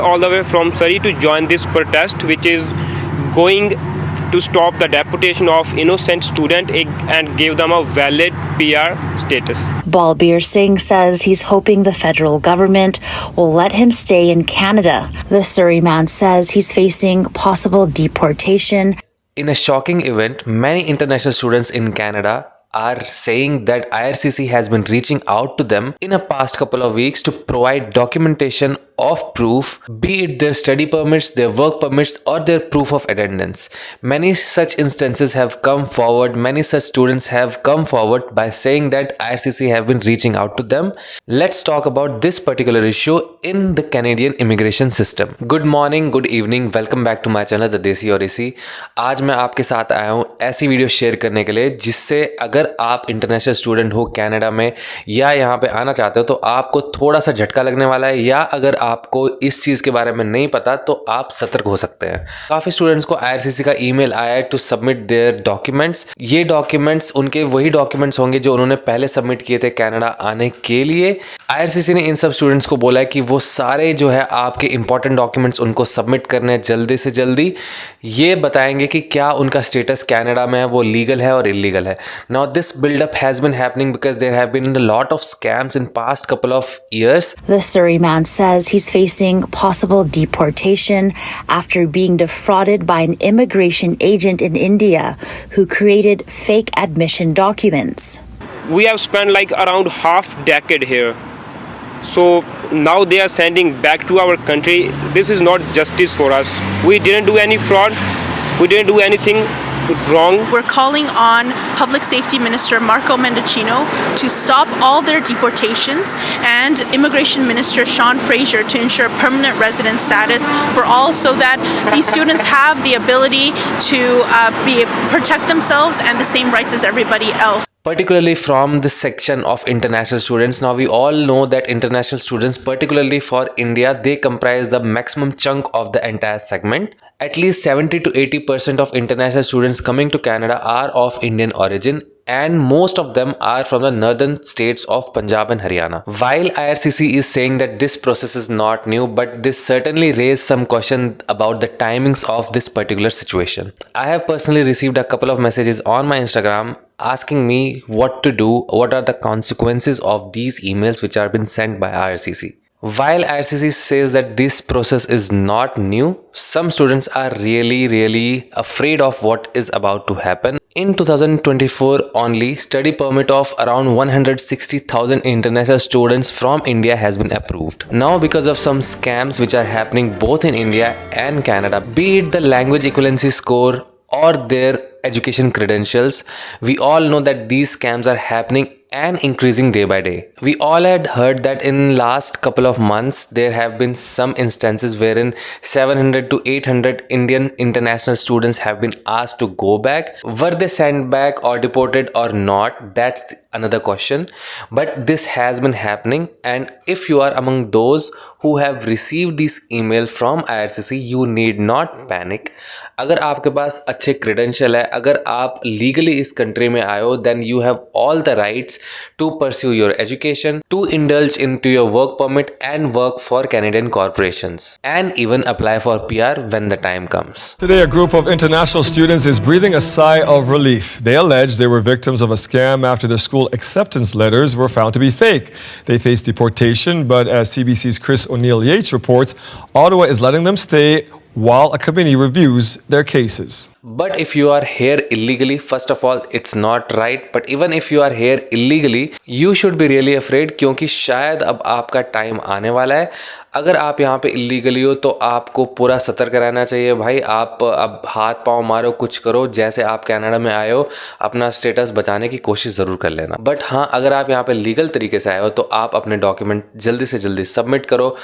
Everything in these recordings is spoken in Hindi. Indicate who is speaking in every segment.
Speaker 1: all the way from Surrey to join this protest, which is going to stop the deportation of innocent student and give them a valid PR status.
Speaker 2: Balbir Singh says he's hoping the federal government will let him stay in Canada. The Surrey man says he's facing possible deportation.
Speaker 3: In a shocking event, many international students in Canada are saying that IRCC has been reaching out to them in the past couple of weeks to provide documentation of proof, be it their study permits, their work permits, or their proof of attendance. Many such instances have come forward. Many such students have come forward by saying that IRCC have been reaching out to them. Let's talk about this particular issue in the Canadian immigration system. Good morning, good evening, welcome back to my channel the देसी और इसी। आज मैं आपके साथ आया हूँ ऐसी वीडियो शेयर करने के लिए जिससे अगर आप इंटरनेशनल स्टूडेंट हो कनाडा में या यहाँ पे आना चाहते हो तो आपको थोड़ा सा झटका लगने वाला है, या अगर आपको इस चीज़ के बारे में नहीं पता तो आप सतर्क हो सकते हैं। काफ़ी स्टूडेंट्स को आईआरसीसी का ईमेल आया है टू सबमिट देयर डॉक्यूमेंट्स। ये डॉक्यूमेंट्स उनके वही डॉक्यूमेंट्स होंगे जो उन्होंने पहले सबमिट किए थे कनाडा आने के लिए। आईआरसीसी ने इन सब स्टूडेंट्स को बोला है कि वो सारे जो है आपके इंपॉर्टेंट डॉक्यूमेंट्स उनको सबमिट करने हैं जल्दी से जल्दी। ये बताएंगे कि क्या उनका स्टेटस कनाडा में है, वो लीगल है और इलीगल है। Now this buildup has been happening because there have been a lot of scams in past couple of years.
Speaker 2: The Surrey man says he's facing possible deportation after being defrauded by an immigration agent in India who created fake admission documents.
Speaker 1: We have spent like around half decade here. So now they are sending back to our country. This is not justice for us. We didn't do any fraud. We didn't do anything wrong.
Speaker 4: We're calling on Public Safety Minister Marco Mendicino to stop all their deportations and Immigration Minister Sean Fraser to ensure permanent resident status for all so that these students have the ability to protect themselves and the same rights as everybody else.
Speaker 3: Particularly from this section of international students. Now we all know that international students, particularly for India, they comprise the maximum chunk of the entire segment. At least 70 to 80% of international students coming to Canada are of Indian origin, and most of them are from the northern states of Punjab and Haryana. While IRCC is saying that this process is not new, but this certainly raised some question about the timings of this particular situation. I have personally received a couple of messages on my Instagram asking me what to do, what are the consequences of these emails which are been sent by IRCC. While IRCC says that this process is not new, some students are really afraid of what is about to happen. In 2024 only, study permit of around 160,000 international students from India has been approved. Now because of some scams which are happening both in India and Canada, be it the language equivalency score or their education credentials, we all know that these scams are happening and increasing day by day. We all had heard that in last couple of months there have been some instances wherein 700 to 800 Indian international students have been asked to go back. Were they sent back or deported or not? That's another question. But this has been happening, and if you are among those who have received this email from IRCC, you need not panic. अगर आपके पास अच्छे credential है, अगर आप legally इस country में आए हो, then you have all the rights to pursue your education, to indulge into your work permit and work for Canadian corporations, and even apply for PR when the time comes.
Speaker 5: Today, a group of international students is breathing a sigh of relief. They allege they were victims of a scam after their school acceptance letters were found to be fake. They face deportation, but as CBC's Chris O'Neill Yates reports, Ottawa is letting them stay while a committee reviews their cases.
Speaker 3: But if you are here illegally, first of all, it's not right. But even if you are here illegally, you should be really afraid, क्योंकि शायद अब आपका टाइम आने वाला है। अगर आप यहाँ पे इलीगली हो तो आपको पूरा सतर्क रहना चाहिए भाई। आप अब हाथ पांव मारो, कुछ करो, जैसे आप कनाडा में आए हो अपना स्टेटस बचाने की कोशिश ज़रूर कर लेना। बट हाँ, अगर आप यहाँ पे लीगल तरीके से आए हो तो आप अपने डॉक्यूमेंट जल्दी से जल्दी सबमिट करो।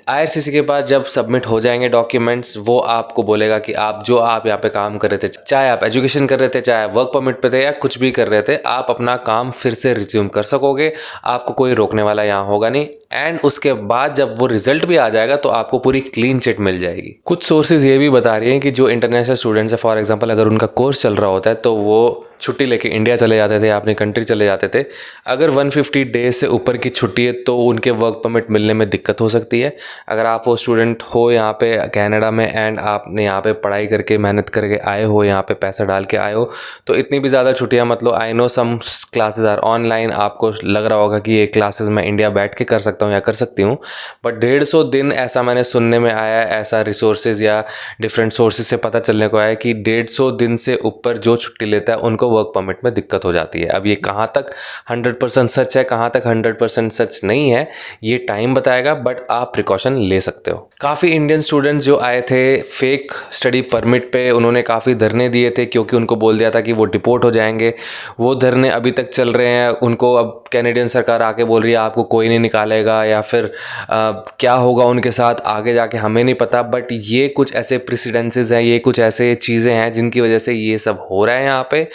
Speaker 3: आईआरसीसी के पास जब सबमिट हो जाएंगे डॉक्यूमेंट्स, वो आपको बोलेगा कि आप जो आप यहाँ पे काम कर रहे थे, चाहे आप एजुकेशन कर रहे थे, चाहे वर्क परमिट पे थे या कुछ भी कर रहे थे, आप अपना काम फिर से रिज्यूम कर सकोगे। आपको कोई रोकने वाला यहाँ होगा नहीं। एंड उसके बाद जब वो रिजल्ट भी आ जाएगा तो आपको पूरी क्लीन चिट मिल जाएगी। कुछ सोर्सेज ये भी बता रही हैं कि जो इंटरनेशनल स्टूडेंट्स है, फॉर एग्जांपल अगर उनका कोर्स चल रहा होता है तो वो छुट्टी लेके इंडिया चले जाते थे, अपनी कंट्री चले जाते थे, अगर 150 डेज से ऊपर की छुट्टी है तो उनके वर्क परमिट मिलने में दिक्कत हो सकती है। अगर आप वो स्टूडेंट हो यहाँ पे कनाडा में एंड आपने यहाँ पे पढ़ाई करके मेहनत करके आए हो, यहाँ पे पैसा डाल के आए हो, तो इतनी भी ज़्यादा छुट्टियाँ मत लो। I know some classes are online, आपको लग रहा होगा कि ये क्लासेस मैं इंडिया बैठ के कर सकता हूँ या कर सकती हूँ, बट 150 दिन ऐसा मैंने सुनने में आया, ऐसा रिसोर्सेज या डिफरेंट सोर्सेज से पता चलने को आया कि 150 दिन से ऊपर जो छुट्टी लेता है उनको वर्क परमिट में दिक्कत हो जाती है। अब ये कहाँ तक 100% सच है, कहाँ तक 100% सच नहीं है, ये टाइम बताएगा, बट आप प्रिकॉशन ले सकते हो। काफ़ी इंडियन स्टूडेंट्स जो आए थे फेक स्टडी परमिट पे, उन्होंने काफ़ी धरने दिए थे क्योंकि उनको बोल दिया था कि वो डिपोर्ट हो जाएंगे। वो धरने अभी तक चल रहे हैं। उनको अब कैनेडियन सरकार आके बोल रही है आपको कोई नहीं निकालेगा, या फिर क्या होगा उनके साथ आगे जाके हमें नहीं पता, बट ये कुछ ऐसे प्रेसिडेंसेस हैं, ये कुछ ऐसे चीज़ें हैं जिनकी वजह से ये सब हो रहा है यहाँ पे,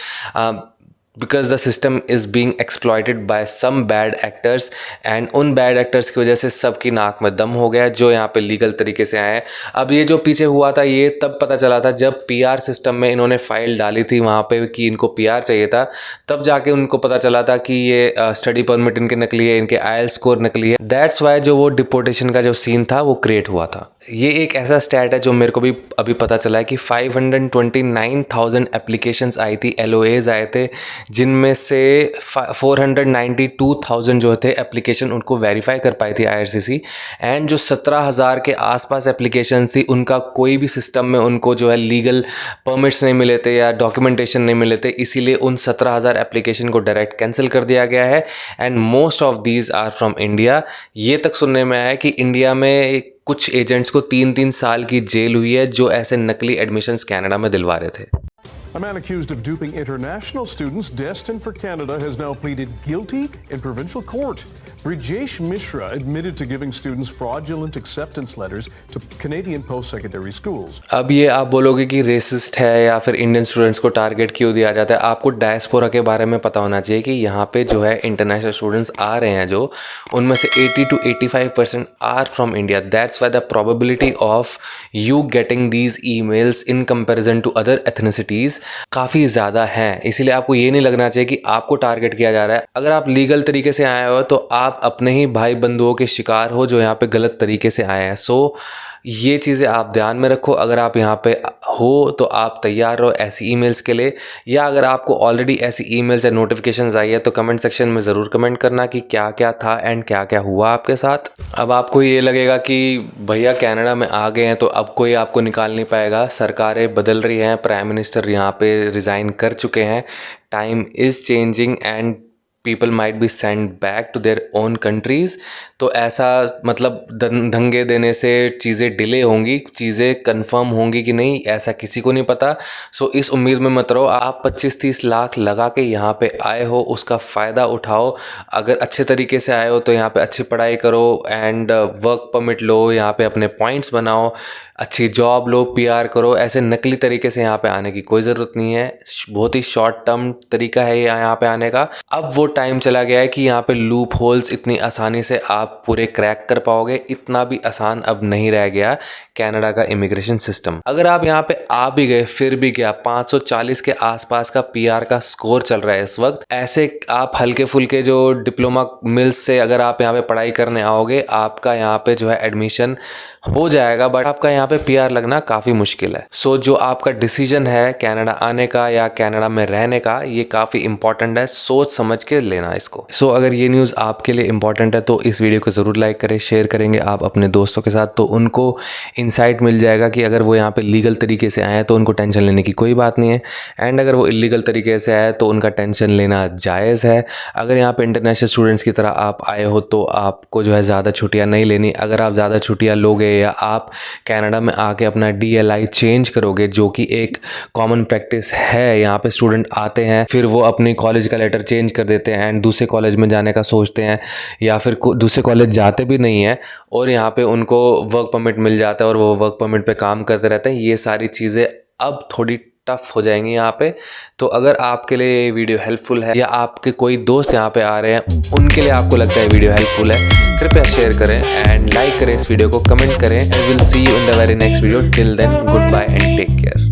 Speaker 3: because the system is being exploited by some bad actors, and उन बैड एक्टर्स की वजह से सबकी नाक में दम हो गया जो यहाँ पे लीगल तरीके से आए हैं। अब ये जो पीछे हुआ था ये तब पता चला था जब पीआर सिस्टम में इन्होंने फाइल डाली थी वहाँ पे कि इनको पीआर चाहिए था, तब जाके उनको पता चला था कि ये स्टडी परमिट इनके नकली है, इनके IELTS स्कोर नकली है। दैट्स वाई जो वो डिपोर्टेशन का जो सीन था वो क्रिएट हुआ था। ये एक ऐसा स्टैट है जो मेरे को भी अभी पता चला है कि 529,000 एप्लीकेशंस आई थी, LOAs आए थे, जिनमें से 492,000 जो थे एप्लीकेशन उनको वेरीफाई कर पाई थी IRCC, एंड जो 17,000 के आसपास एप्लीकेशन थी उनका कोई भी सिस्टम में उनको जो है लीगल परमिट्स नहीं मिले थे या डॉक्यूमेंटेशन नहीं मिले थे, इसीलिए उन 17,000 एप्लीकेशन को डायरेक्ट कैंसिल कर दिया गया है, and most of these are from India. ये तक सुनने में आया है कि इंडिया में कुछ एजेंट्स को 3-3 साल की जेल हुई है जो ऐसे नकली एडमिशन्स कनाडा में दिलवा रहे थे।
Speaker 6: A man accused of duping international students destined for Canada has now pleaded guilty in provincial court. Brijesh Mishra admitted to giving students fraudulent acceptance letters to Canadian post-secondary schools.
Speaker 3: अब ये आप बोलोगे कि रेसिस्ट है या फिर इंडियन स्टूडेंट्स को टारगेट क्यों दिया जाता है। आपको डायस्पोरा के बारे में पता होना चाहिए कि यहाँ पे जो है इंटरनेशनल स्टूडेंट्स आ रहे हैं, जो उनमें से 80 to 85% are from India. That's why the probability of you getting these emails in comparison to other ethnicities काफ़ी ज़्यादा हैं। इसीलिए आपको ये नहीं लगना चाहिए कि आपको टारगेट किया जा रहा है। अगर आप लीगल तरीके से आए हो तो आप अपने ही भाई बंधुओं के शिकार हो जो यहाँ पे गलत तरीके से आए हैं। सो ये चीज़ें आप ध्यान में रखो। अगर आप यहाँ पे हो तो आप तैयार रहो ऐसी ईमेल्स के लिए, या अगर आपको ऑलरेडी ऐसी ईमेल्स या नोटिफिकेशंस आई है तो कमेंट सेक्शन में ज़रूर कमेंट करना कि क्या क्या था एंड क्या क्या हुआ आपके साथ। अब आपको ये लगेगा कि भैया कनाडा में आ गए हैं तो अब कोई आपको निकाल नहीं पाएगा। सरकारें बदल रही हैं, प्राइम मिनिस्टर यहाँ पे रिज़ाइन कर चुके हैं, time is changing and people might be send back to their own countries. तो ऐसा मतलब दंगे देने से चीज़ें डिले होंगी, चीज़ें कंफर्म होंगी कि नहीं, ऐसा किसी को नहीं पता। सो इस उम्मीद में मत रहो। आप 25-30 लाख लगा के यहाँ पे आए हो, उसका फ़ायदा उठाओ। अगर अच्छे तरीके से आए हो तो यहाँ पे अच्छी पढ़ाई करो एंड वर्क परमिट लो, यहाँ पे अपने पॉइंट्स बनाओ, अच्छी जॉब लो, PR करो। ऐसे नकली तरीके से यहाँ पे आने की कोई ज़रूरत नहीं है। बहुत ही शॉर्ट टर्म तरीका है यहाँ पे आने का। अब वो टाइम चला गया है कि यहाँ पे लूप होल्स इतनी आसानी से आप पूरे क्रैक कर पाओगे। इतना भी आसान अब नहीं रह गया कनाडा का इमिग्रेशन सिस्टम। अगर आप यहाँ पे आ भी गए फिर भी क्या 540 के आसपास का PR का स्कोर चल रहा है इस वक्त। ऐसे आप हल्के फुल्के जो डिप्लोमा मिल्स से अगर आप यहाँ पे पढ़ाई करने आओगे, आपका यहाँ पे जो है एडमिशन हो जाएगा, बट आपका यहाँ पे PR लगना काफ़ी मुश्किल है। सो जो आपका डिसीजन है कनाडा आने का या कनाडा में रहने का, ये काफ़ी इंपॉर्टेंट है, सोच समझ के लेना इसको। सो अगर ये न्यूज़ आपके लिए इंपॉर्टेंट है तो इस वीडियो को ज़रूर लाइक करें, शेयर करेंगे आप अपने दोस्तों के साथ, तो उनको इंसाइट मिल जाएगा कि अगर वो यहाँ पे लीगल तरीके से आए हैं तो उनको टेंशन लेने की कोई बात नहीं है, एंड अगर वो इलीगल तरीके से आए तो उनका टेंशन लेना जायज़ है। अगर यहाँ पे इंटरनेशनल स्टूडेंट्स की तरह आप आए हो तो आपको जो है ज़्यादा छुट्टियाँ नहीं लेनी। अगर आप ज़्यादा छुट्टियाँ लोगे या आप कनाडा में आके अपना DLI चेंज करोगे, जो कि एक कॉमन प्रैक्टिस है, यहाँ पे स्टूडेंट आते हैं फिर वो अपनी कॉलेज का लेटर चेंज कर देते हैं एंड दूसरे कॉलेज में जाने का सोचते हैं, या फिर दूसरे कॉलेज जाते भी नहीं हैं और यहाँ पे उनको वर्क परमिट मिल जाता है और वो वर्क परमिट पे काम करते रहते हैं। ये सारी चीज़ें अब थोड़ी टफ हो जाएंगी यहाँ पे। तो अगर आपके लिए ये वीडियो हेल्पफुल है या आपके कोई दोस्त यहाँ पे आ रहे हैं उनके लिए आपको लगता है वीडियो हेल्पफुल है, कृपया शेयर करें एंड लाइक करें इस वीडियो को, कमेंट करें। I will see you in the very next video. Till then goodbye and take care.